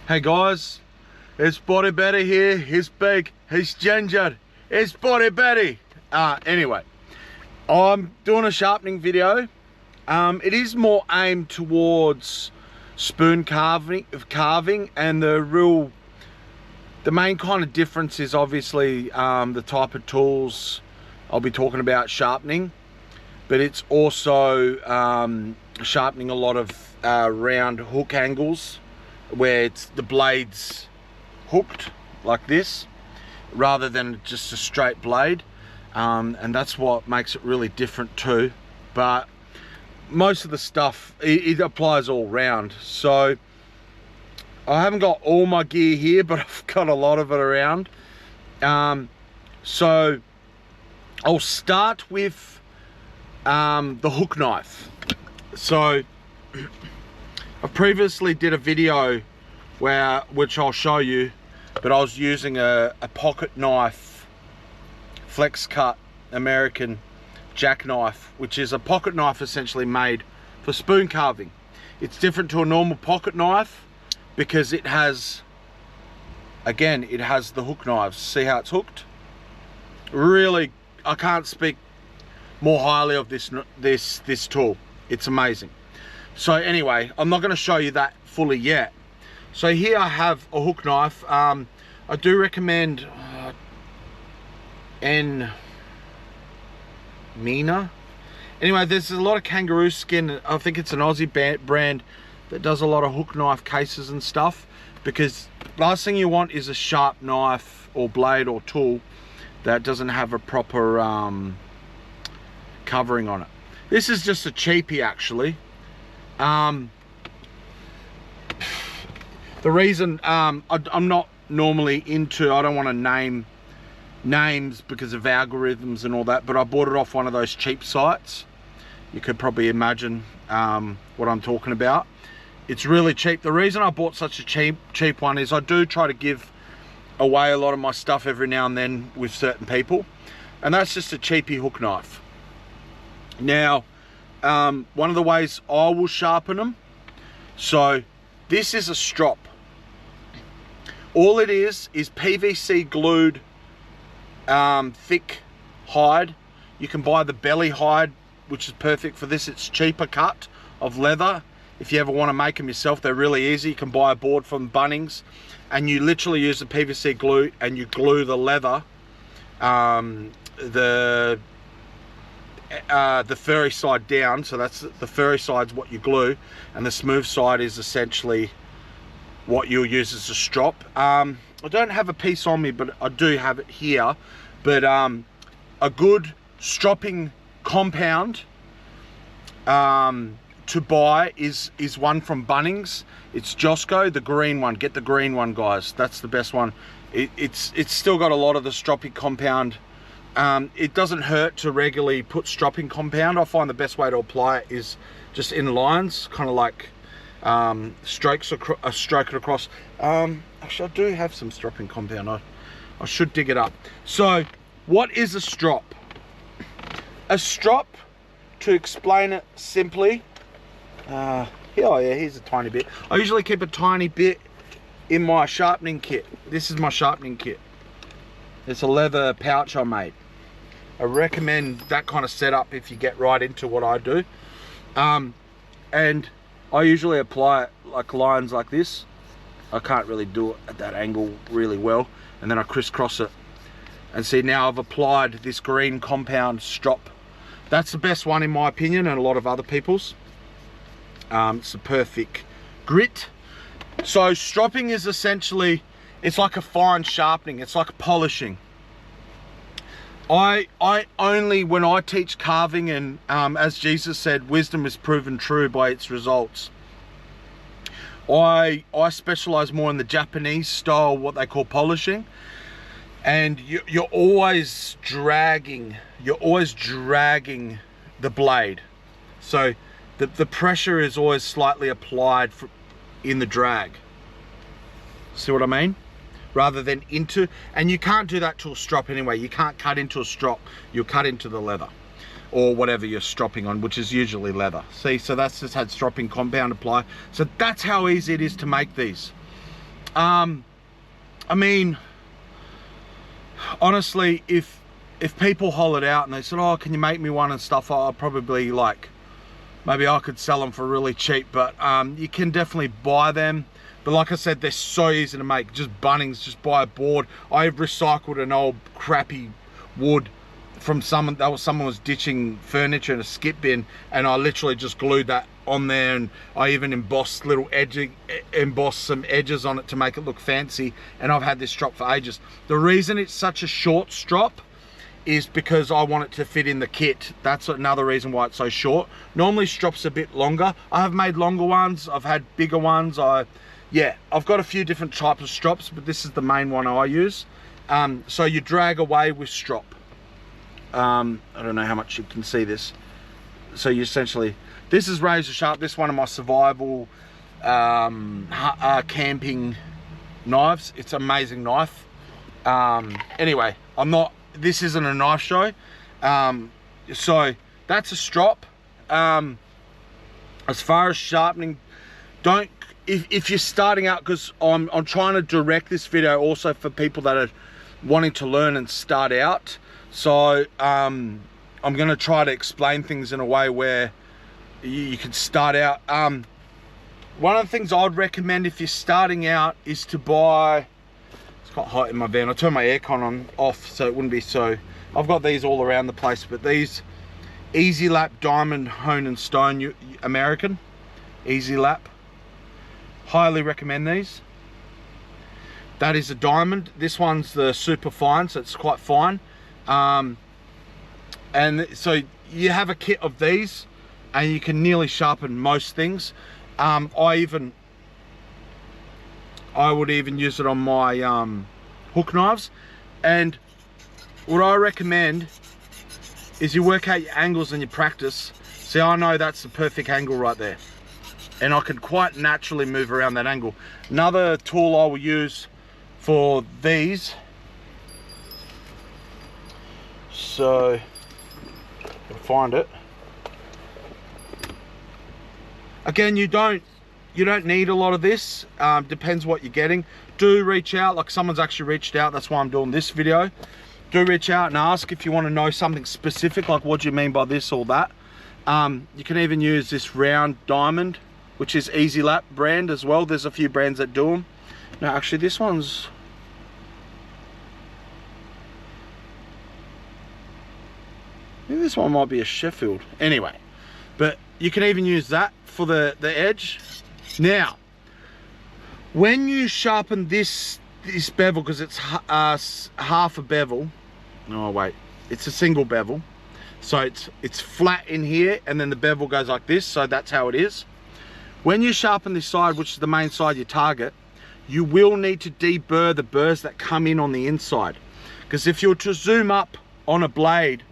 Hey guys, it's Body Betty here. He's big, he's ginger, it's Body Betty. Anyway, I'm doing a sharpening video. It is more aimed towards spoon carving, and the main kind of difference is obviously the type of tools I'll be talking about sharpening, but it's also sharpening a lot of round hook angles where the blade's hooked like this rather than just a straight blade, and that's what makes it really different too. But most of the stuff, it applies all round. So I haven't got all my gear here, but I've got a lot of it around. So I'll start with the hook knife. So I previously did a video which I'll show you, but I was using a pocket knife, flex cut American jackknife, which is a pocket knife essentially made for spoon carving. It's different to a normal pocket knife because it has, again, it has the hook knives. See how it's hooked? Really, I can't speak more highly of this tool. It's amazing. So anyway, I'm not going to show you that fully yet. So here I have a hook knife. I do recommend Mina. Anyway, there's a lot of kangaroo skin. I think it's an Aussie brand that does a lot of hook knife cases and stuff, because last thing you want is a sharp knife or blade or tool that doesn't have a proper covering on it. This is just a cheapie actually. The reason I'm not normally into, I don't want to name names because of algorithms and all that, but I bought it off one of those cheap sites. You could probably imagine what I'm talking about. It's really cheap. The reason I bought such a cheap one is I do try to give away a lot of my stuff every now and then with certain people, and that's just a cheapie hook knife. Now one of the ways I will sharpen them, so this is a strop. All it is PVC glued thick hide. You can buy the belly hide, which is perfect for this. It's cheaper cut of leather. If you ever want to make them yourself, they're really easy. You can buy a board from Bunnings and you literally use the PVC glue and you glue the leather, the furry side down. So that's the furry side's what you glue, and the smooth side is essentially what you'll use as a strop. I don't have a piece on me, but I do have it here. But a good stropping compound to buy is one from Bunnings. It's Josco, the green one. Get the green one, guys. That's the best one. It's still got a lot of the stropping compound. It doesn't hurt to regularly put stropping compound. I find the best way to apply it is just in lines, kind of like stroke it across. Actually, I do have some stropping compound. I should dig it up. So what is a strop? A strop, to explain it simply, here's a tiny bit. I usually keep a tiny bit in my sharpening kit. This is my sharpening kit. It's a leather pouch I made. I recommend that kind of setup if you get right into what I do. And I usually apply it like lines like this. I can't really do it at that angle really well, and then I crisscross it. And see, now I've applied this green compound strop. That's the best one in my opinion, and a lot of other people's. It's a perfect grit. So stropping is essentially, it's like a fine sharpening, it's like polishing. I only, when I teach carving, and as Jesus said, wisdom is proven true by its results. I specialize more in the Japanese style, what they call polishing, and you're always dragging the blade. So the pressure is always slightly applied in the drag. See what I mean? Rather than into, and you can't do that to a strop anyway. You can't cut into a strop. You'll cut into the leather or whatever you're stropping on, which is usually leather. See, so that's just had stropping compound apply. So that's how easy it is to make these. I mean, honestly, if people haul it out and they said, oh, can you make me one and stuff, I'll probably, like, maybe I could sell them for really cheap. But you can definitely buy them. But like I said, they're so easy to make. Just Bunnings, just buy a board. I've recycled an old crappy wood from someone was ditching furniture in a skip bin, and I literally just glued that on there, and I even embossed some edges on it to make it look fancy. And I've had this strop for ages. The reason it's such a short strop is because I want it to fit in the kit. That's another reason why it's so short. Normally strops a bit longer. I have made longer ones, I've had bigger ones. Yeah, I've got a few different types of strops, but this is the main one I use. So you drag away with strop. I don't know how much you can see this. So you essentially, this is razor sharp. This is one of my survival camping knives. It's an amazing knife. Anyway, this isn't a knife show. So that's a strop. As far as sharpening, if you're starting out, because I'm trying to direct this video also for people that are wanting to learn and start out. So I'm going to try to explain things in a way where you can start out. One of the things I'd recommend if you're starting out is to buy, it's quite hot in my van, I turn my aircon off so it wouldn't be so, I've got these all around the place, but these Easy Lap Diamond Hone and Stone American Easy Lap, highly recommend these. That is a diamond. This one's the super fine, so it's quite fine. And so you have a kit of these and you can nearly sharpen most things. I would even use it on my hook knives. And what I recommend is you work out your angles and you practice. See, I know that's the perfect angle right there, and I can quite naturally move around that angle. Another tool I will use for these, so I'll find it. Again, you don't need a lot of this. Depends what you're getting. Do reach out, like someone's actually reached out, that's why I'm doing this video. Do reach out and ask if you want to know something specific, like what do you mean by this or that. You can even use this round diamond, which is Easy Lap brand as well. There's a few brands that do them. No, actually this one's, maybe this one might be a Sheffield. Anyway, but you can even use that for the edge. Now, when you sharpen this bevel, because it's half a bevel, oh wait, it's a single bevel, so it's flat in here and then the bevel goes like this, so that's how it is. When you sharpen this side, which is the main side you target, you will need to deburr the burrs that come in on the inside, because if you're to zoom up on a blade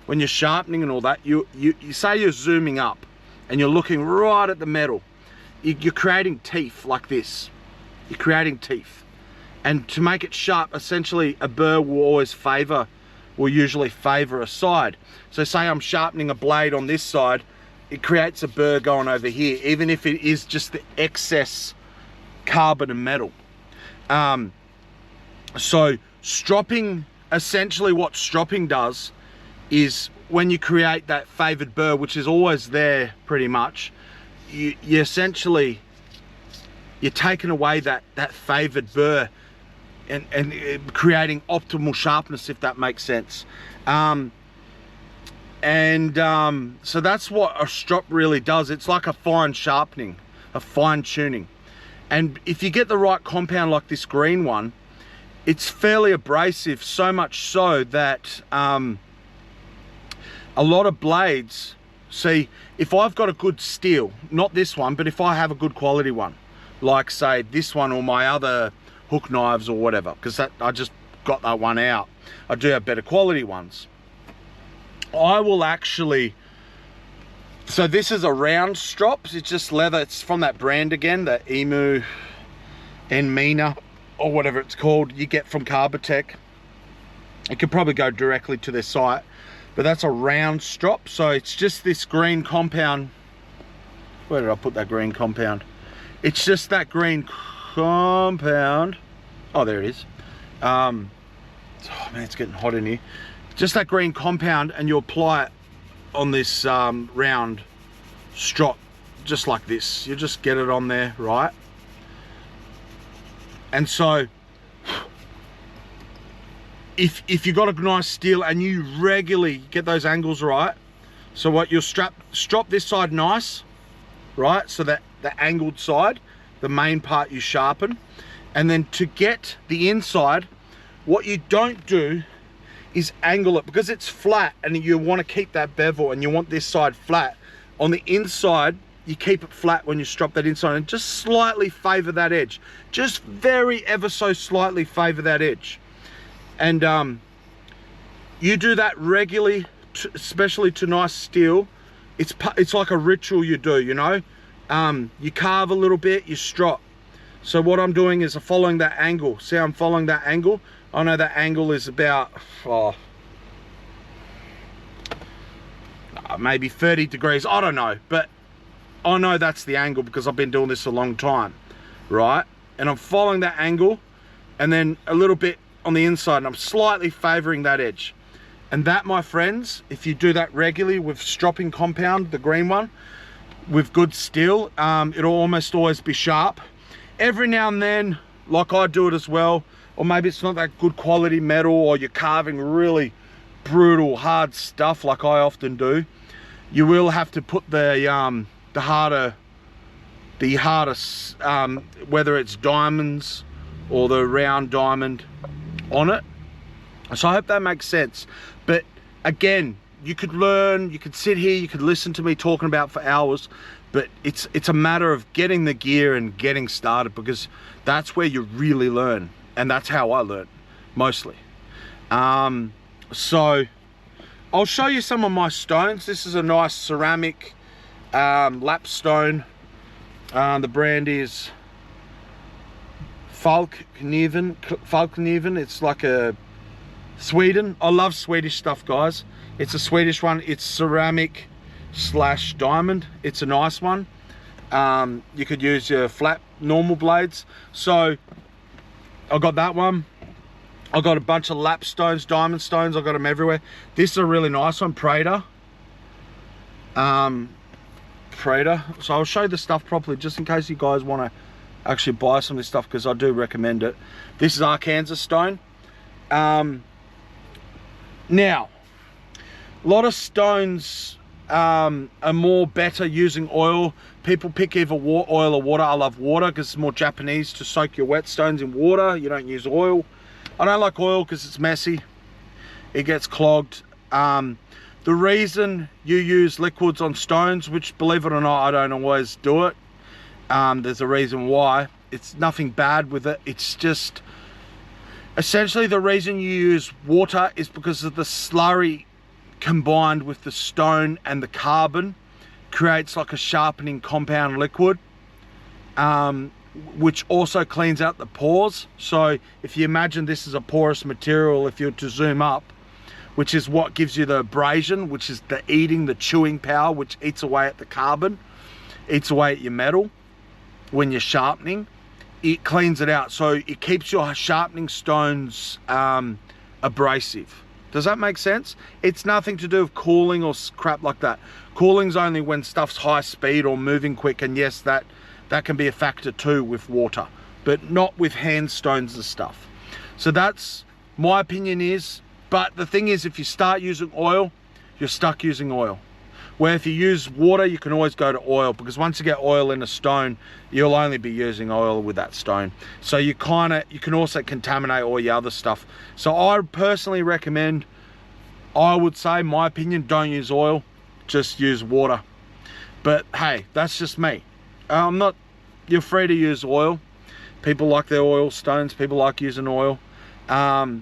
when you're sharpening and all that, you say you're zooming up and you're looking right at the metal, you're creating teeth like this. You're creating teeth, and to make it sharp, essentially a burr will usually favor a side. So say I'm sharpening a blade on this side, it creates a burr going over here, even if it is just the excess carbon and metal. So stropping, essentially what stropping does is when you create that favored burr, which is always there pretty much, you essentially, you're taking away that favored burr and creating optimal sharpness, if that makes sense. So that's what a strop really does. It's like a fine sharpening, a fine tuning. And if you get the right compound like this green one, it's fairly abrasive, so much so that a lot of blades, see, if I've got a good steel, not this one, but if I have a good quality one, like say this one or my other hook knives or whatever, because I just got that one out, I do have better quality ones, I will actually, so this is a round strop, it's just leather, it's from that brand again, the Emu and Mina or whatever it's called, you get from Carbotech. You could probably go directly to their site, but that's a round strop. So it's just this green compound. Where did I put that green compound? It's just that green compound. Oh, there it is. Oh man, it's getting hot in here. Just that green compound, and you apply it on this round strop, just like this. You just get it on there, right? And so if you got a nice steel and you regularly get those angles right, so what, you'll strap this side nice, right? So that the angled side, the main part, you sharpen. And then to get the inside, what you don't do is angle it, because it's flat and you want to keep that bevel and you want this side flat. On the inside, you keep it flat when you strop that inside, and just slightly favor that edge. Just very ever so slightly favor that edge. And you do that regularly, especially to nice steel. It's like a ritual you do, you know. You carve a little bit, you strop. So what I'm doing is I'm following that angle. See, I'm following that angle. I know that angle is about maybe 30 degrees, I don't know, but I know that's the angle because I've been doing this a long time, right? And I'm following that angle, and then a little bit on the inside, and I'm slightly favoring that edge. And that, my friends, if you do that regularly with stropping compound, the green one, with good steel, it'll almost always be sharp. Every now and then, like I do it as well, or maybe it's not that good quality metal, or you're carving really brutal hard stuff like I often do, you will have to put the harder, whether it's diamonds or the round diamond on it. So I hope that makes sense. But again, you could learn, you could sit here, you could listen to me talking about for hours, but it's a matter of getting the gear and getting started, because that's where you really learn, and that's how I learn mostly. So I'll show you some of my stones. This is a nice ceramic lap stone. The brand is Falkniven. It's like a Sweden. I love Swedish stuff, guys. It's a Swedish one. It's ceramic / diamond. It's a nice one. You could use your flat normal blades. So I got that one. I got a bunch of lap stones, diamond stones. I got them everywhere. This is a really nice one, Prater. So I'll show you the stuff properly, just in case you guys want to actually buy some of this stuff, because I do recommend it. This is Arkansas stone. Now, a lot of stones are more better using oil. People pick either oil or water. I love water because it's more Japanese to soak your wet stones in water. You don't use oil. I don't like oil because it's messy. It gets clogged. The reason you use liquids on stones, which, believe it or not, I don't always do it. There's a reason why. It's nothing bad with it. It's just, essentially the reason you use water is because of the slurry combined with the stone and the carbon creates like a sharpening compound liquid, which also cleans out the pores. So if you imagine this is a porous material, if you were to zoom up, which is what gives you the abrasion, which is the chewing power, which eats away at the carbon, eats away at your metal when you're sharpening, it cleans it out. So it keeps your sharpening stones abrasive. Does that make sense? It's nothing to do with cooling or crap like that. Cooling's only when stuff's high speed or moving quick, and yes, that can be a factor too with water, but not with hand stones and stuff. So that's my opinion is, but the thing is, if you start using oil, you're stuck using oil. Where if you use water, you can always go to oil, because once you get oil in a stone, you'll only be using oil with that stone. So you can also contaminate all your other stuff. So I personally recommend, I would say, my opinion, don't use oil, just use water. But hey, that's just me. You're free to use oil. People like their oil stones, people like using oil. So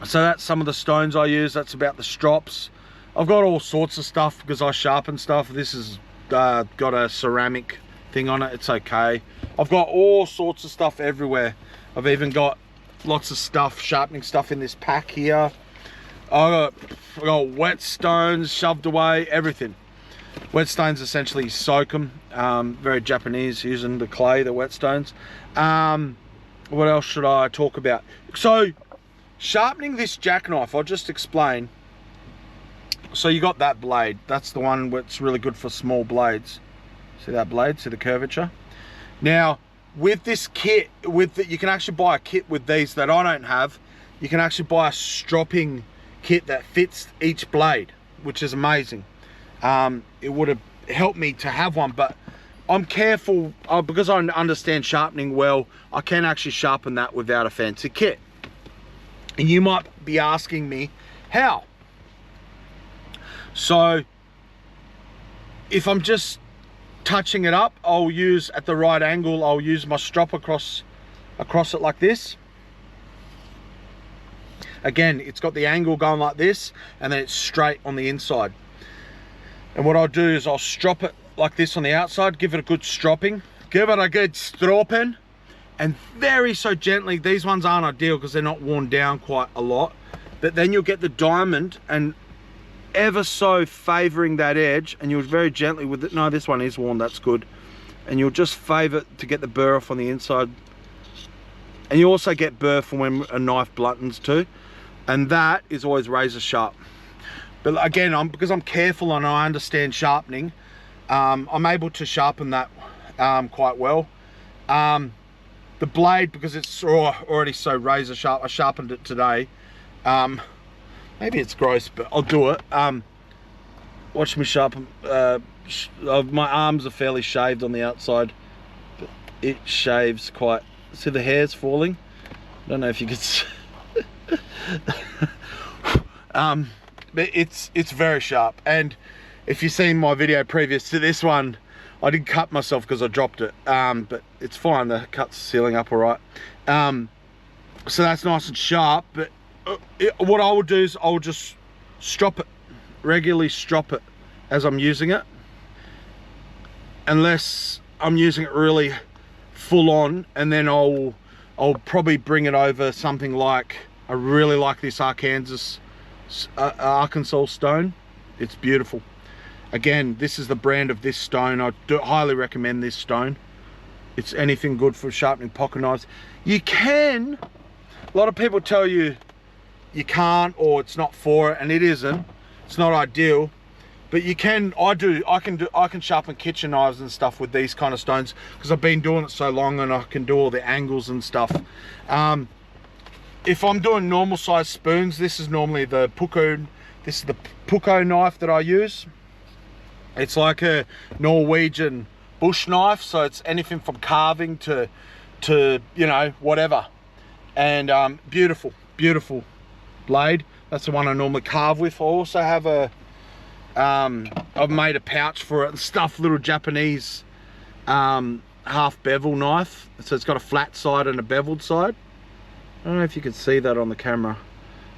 that's some of the stones I use. That's about the strops. I've got all sorts of stuff because I sharpen stuff. This has got a ceramic thing on it. It's okay. I've got all sorts of stuff everywhere. I've even got lots of stuff, sharpening stuff in this pack here. I got wet stones shoved away, everything. Whetstones essentially soak them. Very Japanese, using the clay, the whetstones. What else should I talk about? So, sharpening this jackknife, I'll just explain. So you got that blade. That's the one that's really good for small blades. See that blade? See the curvature? Now, with this kit, you can actually buy a kit with these that I don't have. You can actually buy a stropping kit that fits each blade, which is amazing. It would have helped me to have one, but I'm careful because I understand sharpening well. I can actually sharpen that without a fancy kit. And you might be asking me how. So if I'm just touching it up, I'll use at the right angle, I'll use my strop across it like this. Again, it's got the angle going like this, and then it's straight on the inside. And what I'll do is I'll strop it like this on the outside, give it a good stropping, give it a good stropping, and very so gently. These ones aren't ideal because they're not worn down quite a lot, but then you'll get the diamond and ever so favoring that edge, and you'll very gently with it. No, this one is worn, that's good. And you'll just favor it to get the burr off on the inside. And you also get burr from when a knife bluntens too, and that is always razor sharp. But again, because I'm careful and I understand sharpening, I'm able to sharpen that quite well. The blade, because it's already so razor sharp, I sharpened it today. Maybe it's gross, but I'll do it. Watch me sharpen. My arms are fairly shaved on the outside, but it shaves quite. See the hair's falling? I don't know if you could see. But it's very sharp. And if you've seen my video previous to this one, I did cut myself because I dropped it, but it's fine, the cut's sealing up all right. So that's nice and sharp. But what I will do is I'll just strop it, regularly strop it as I'm using it, unless I'm using it really full on, and then I'll probably bring it over something like, I really like this Arkansas stone. It's beautiful. Again, this is the brand of this stone. I do highly recommend this stone. It's anything good for sharpening pocket knives. You can, a lot of people tell you you can't, or it's not for it, and it isn't. It's not ideal, but you can. I can sharpen kitchen knives and stuff with these kind of stones because I've been doing it so long, and I can do all the angles and stuff. If I'm doing normal size spoons, this is normally the puko. This is the puko knife that I use. It's like a Norwegian bush knife, so it's anything from carving to you know, whatever. And beautiful blade. That's the one I normally carve with. I also have I've made a pouch for it and stuffed little Japanese half bevel knife. So it's got a flat side and a beveled side. I don't know if you can see that on the camera.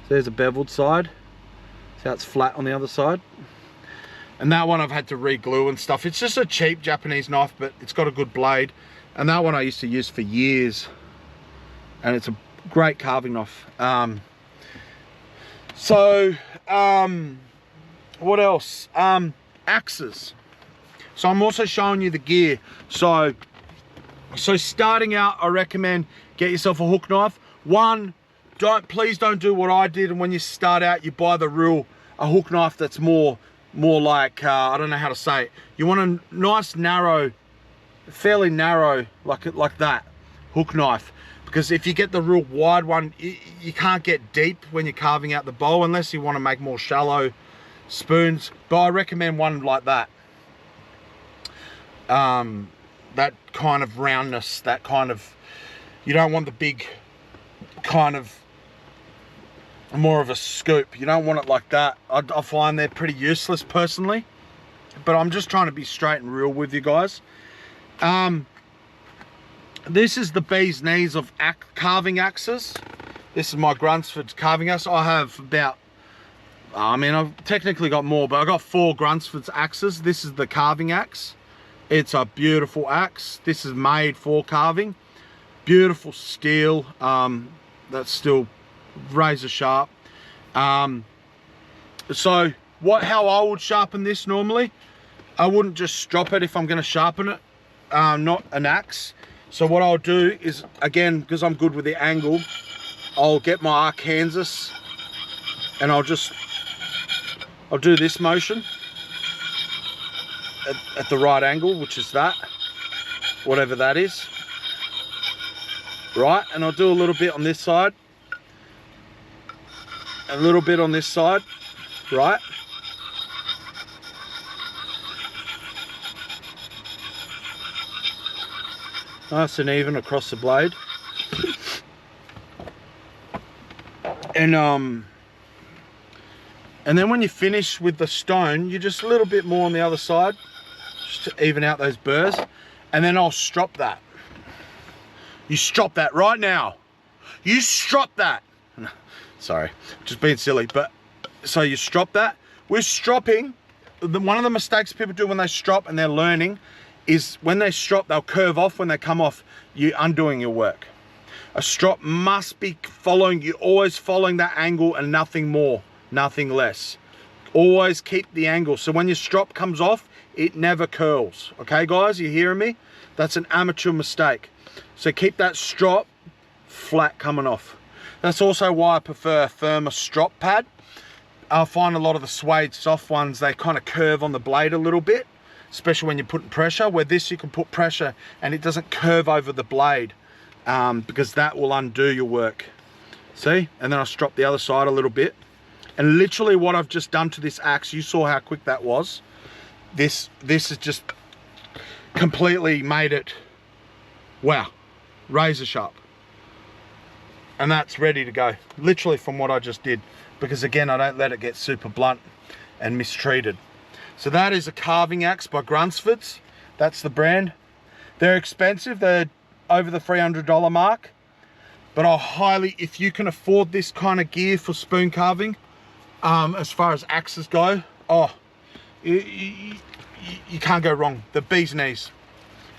So there's a beveled side. See how it's flat on the other side? And that one I've had to re-glue and stuff. It's just a cheap Japanese knife, but it's got a good blade. And that one I used to use for years. And it's a great carving knife. What else? Axes. So I'm also showing you the gear. So starting out, I recommend get yourself a hook knife. One, please don't do what I did, and when you start out you buy a hook knife that's more like I don't know how to say it. You want a nice narrow, fairly narrow, like that hook knife, because if you get the real wide one, you can't get deep when you're carving out the bowl unless you want to make more shallow spoons. But I recommend one like that. That kind of roundness, that kind of, you don't want the big kind of, more of a scoop. You don't want it like that. I find they're pretty useless personally, but I'm just trying to be straight and real with you guys. This is the bee's knees of carving axes. This is my Grunsford carving axe. I have about, I mean, I've technically got more, but I've got 4 Grunsford's axes. This is the carving axe. It's a beautiful axe. This is made for carving. Beautiful steel. That's still razor sharp. So how I would sharpen this normally, I wouldn't just drop it if I'm going to sharpen it, not an axe. So what I'll do is, again, because I'm good with the angle, I'll get my Arkansas and I'll do this motion at the right angle, which is that, whatever that is, right? And I'll do a little bit on this side, a little bit on this side, right? Nice and even across the blade. And then when you finish with the stone, you just a little bit more on the other side, just to even out those burrs. And then I'll strop that. You strop that right now. You strop that. Sorry, just being silly. But so you strop that. We're stropping. One of the mistakes people do when they strop and they're learning is when they strop, they'll curve off. When they come off, you're undoing your work. A strop must be following, you're always following that angle and nothing more, nothing less. Always keep the angle. So when your strop comes off, it never curls. Okay, guys, you hearing me? That's an amateur mistake. So keep that strop flat coming off. That's also why I prefer a firmer strop pad. I find a lot of the suede soft ones, they kind of curve on the blade a little bit, especially when you're putting pressure, where this you can put pressure and it doesn't curve over the blade. Because that will undo your work. See? And then I strop the other side a little bit. And literally what I've just done to this axe, you saw how quick that was. This has just completely made it, wow, razor sharp. And that's ready to go, literally from what I just did. Because again, I don't let it get super blunt and mistreated. So that is a carving axe by Grunsford's. That's the brand. They're expensive. They're over the $300 mark, but I'll highly, if you can afford this kind of gear for spoon carving, as far as axes go, you can't go wrong. The bee's knees.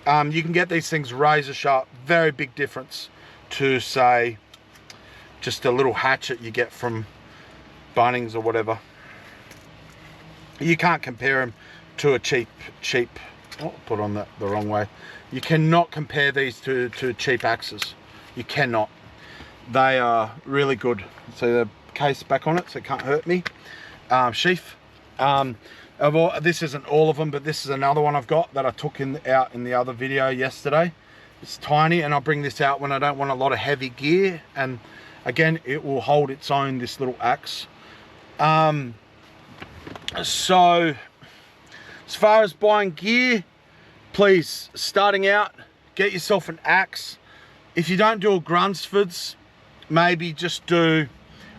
You can get these things razor sharp. Very big difference to, say, just a little hatchet you get from Bunnings or whatever. You can't compare them to a cheap, put on that the wrong way. You cannot compare these to cheap axes. You cannot. They are really good. So the case back on it, so it can't hurt me. Sheath. This isn't all of them, but this is another one I've got that I took out in the other video yesterday. It's tiny, and I'll bring this out when I don't want a lot of heavy gear. And again, it will hold its own, this little axe. So as far as buying gear, please, starting out, get yourself an axe. If you don't do a Grunsford's, maybe just do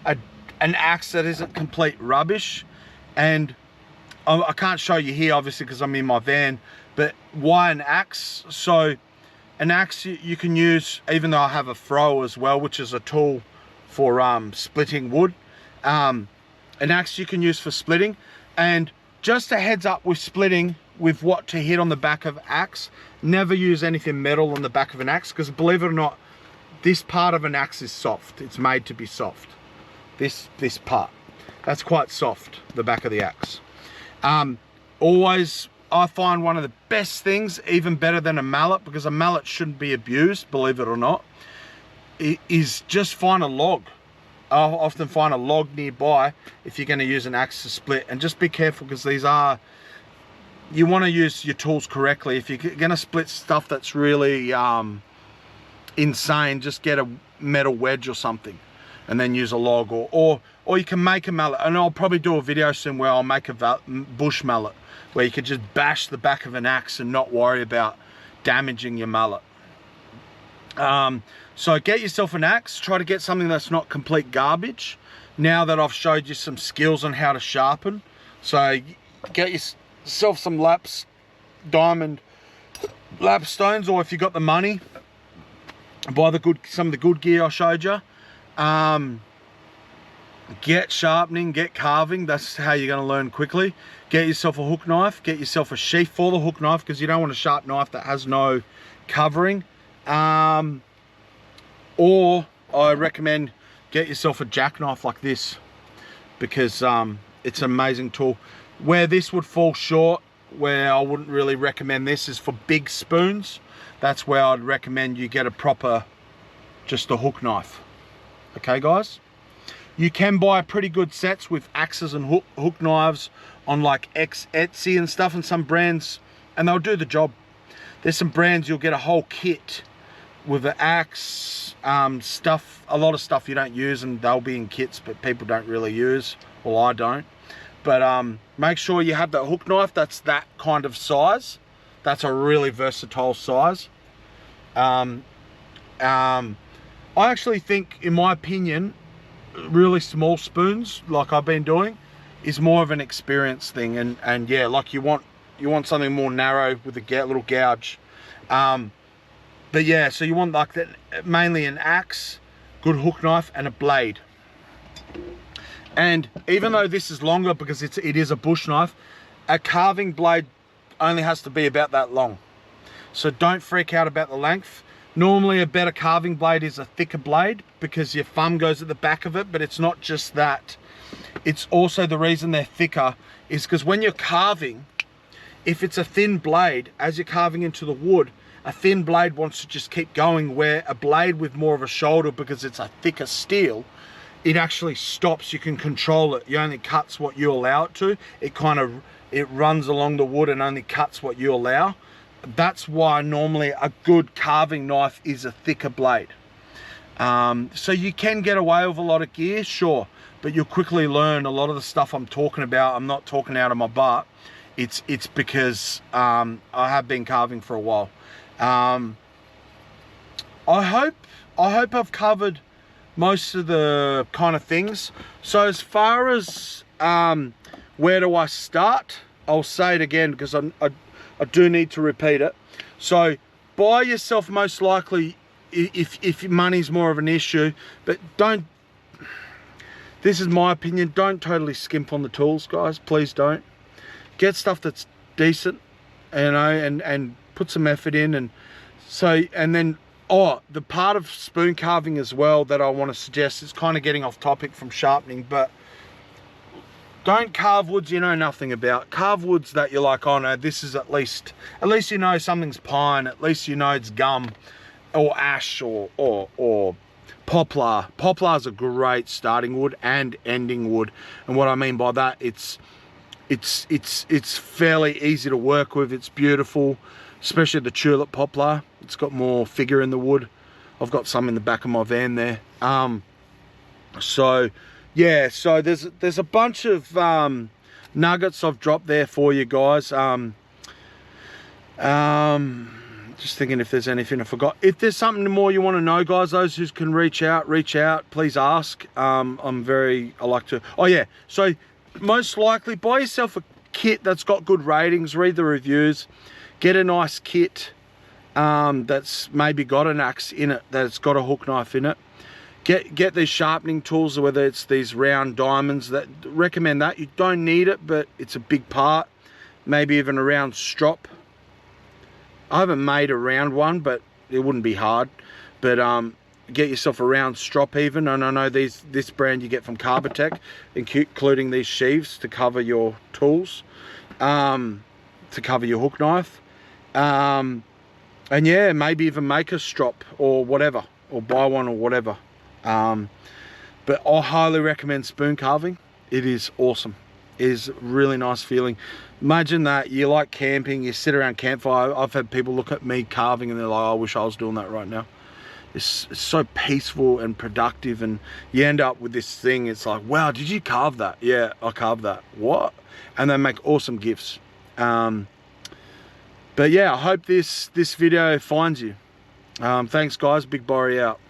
an axe that isn't complete rubbish. And I can't show you here, obviously, because I'm in my van, but why an axe? So an axe you can use, even though I have a throw as well, which is a tool for splitting wood. An axe you can use for splitting. And just a heads up with splitting, with what to hit on the back of axe, never use anything metal on the back of an axe, because believe it or not, this part of an axe is soft. It's made to be soft. This part, that's quite soft, the back of the axe. Always, I find one of the best things, even better than a mallet, because a mallet shouldn't be abused, believe it or not, is just find a log. I'll often find a log nearby if you're going to use an axe to split, and just be careful, because these are, you want to use your tools correctly. If you're going to split stuff that's really insane, just get a metal wedge or something and then use a log, or you can make a mallet. And I'll probably do a video soon where I'll make a bush mallet, where you could just bash the back of an axe and not worry about damaging your mallet. So get yourself an axe. Try to get something that's not complete garbage, now that I've showed you some skills on how to sharpen. So get yourself some diamond lapstones, or if you got the money, buy some of the good gear I showed you. Get sharpening, get carving. That's how you're going to learn quickly. Get yourself a hook knife, get yourself a sheath for the hook knife, because you don't want a sharp knife that has no covering. Or I recommend get yourself a jackknife like this, because it's an amazing tool. Where this would fall short where I wouldn't really recommend this is for big spoons. That's where I'd recommend you get a proper, just a hook knife. Okay guys, you can buy pretty good sets with axes and hook knives on like Etsy and stuff, and some brands, and they'll do the job. There's some brands you'll get a whole kit with an axe, stuff, a lot of stuff you don't use, and they'll be in kits but people don't really use. Well, I don't. But make sure you have that hook knife that's that kind of size. That's a really versatile size. I actually think, in my opinion, really small spoons like I've been doing is more of an experience thing, and yeah, like you want something more narrow with a little gouge. But yeah, so you want like that, mainly an axe, good hook knife, and a blade. And even though this is longer because it is a bush knife, a carving blade only has to be about that long. So don't freak out about the length. Normally a better carving blade is a thicker blade because your thumb goes at the back of it, but it's not just that. It's also, the reason they're thicker is because when you're carving, if it's a thin blade, as you're carving into the wood, a thin blade wants to just keep going, where a blade with more of a shoulder, because it's a thicker steel, it actually stops. You can control it. You only cuts what you allow it to. It runs along the wood and only cuts what you allow. That's why normally a good carving knife is a thicker blade. So you can get away with a lot of gear, sure, but you'll quickly learn a lot of the stuff I'm talking about. I'm not talking out of my butt. It's because I have been carving for a while. I hope I've covered most of the kind of things. So as far as where do I start, I'll say it again because I do need to repeat it. So buy yourself, most likely, if money's more of an issue, but don't, this is my opinion, don't totally skimp on the tools, guys. Please don't. Get stuff that's decent, you know, and put some effort in. And so, and then, oh, the part of spoon carving as well that I want to suggest is kind of getting off topic from sharpening, but don't carve woods you know nothing about. Carve woods that you're like, oh no, this is at least you know something's pine, at least you know it's gum or ash or poplar. Poplar is a great starting wood and ending wood, and what I mean by that, it's fairly easy to work with. It's beautiful, especially the tulip poplar. It's got more figure in the wood. I've got some in the back of my van there. So yeah, so there's a bunch of nuggets I've dropped there for you guys. Just thinking if there's anything I forgot. If there's something more you want to know, guys, those who can reach out, please ask. I like to, oh yeah, so most likely buy yourself a kit that's got good ratings, read the reviews, get a nice kit that's maybe got an axe in it, that's got a hook knife in it. Get these sharpening tools, whether it's these round diamonds, that recommend that. You don't need it, but it's a big part. Maybe even a round strop. I haven't made a round one, but it wouldn't be hard. But get yourself a round strop even. And I know this brand you get from Carbotech, including these sheaves to cover your tools, to cover your hook knife. And yeah, maybe even make a strop or whatever, or buy one or whatever. But I highly recommend spoon carving. It is awesome. It is a really nice feeling. Imagine that you like camping, you sit around campfire. I've had people look at me carving and they're like, oh, I wish I was doing that right now. It's so peaceful and productive, and you end up with this thing. It's like, wow, did you carve that? Yeah, I carved that. What? And they make awesome gifts. But yeah, I hope this video finds you. Thanks guys, Big Borry out.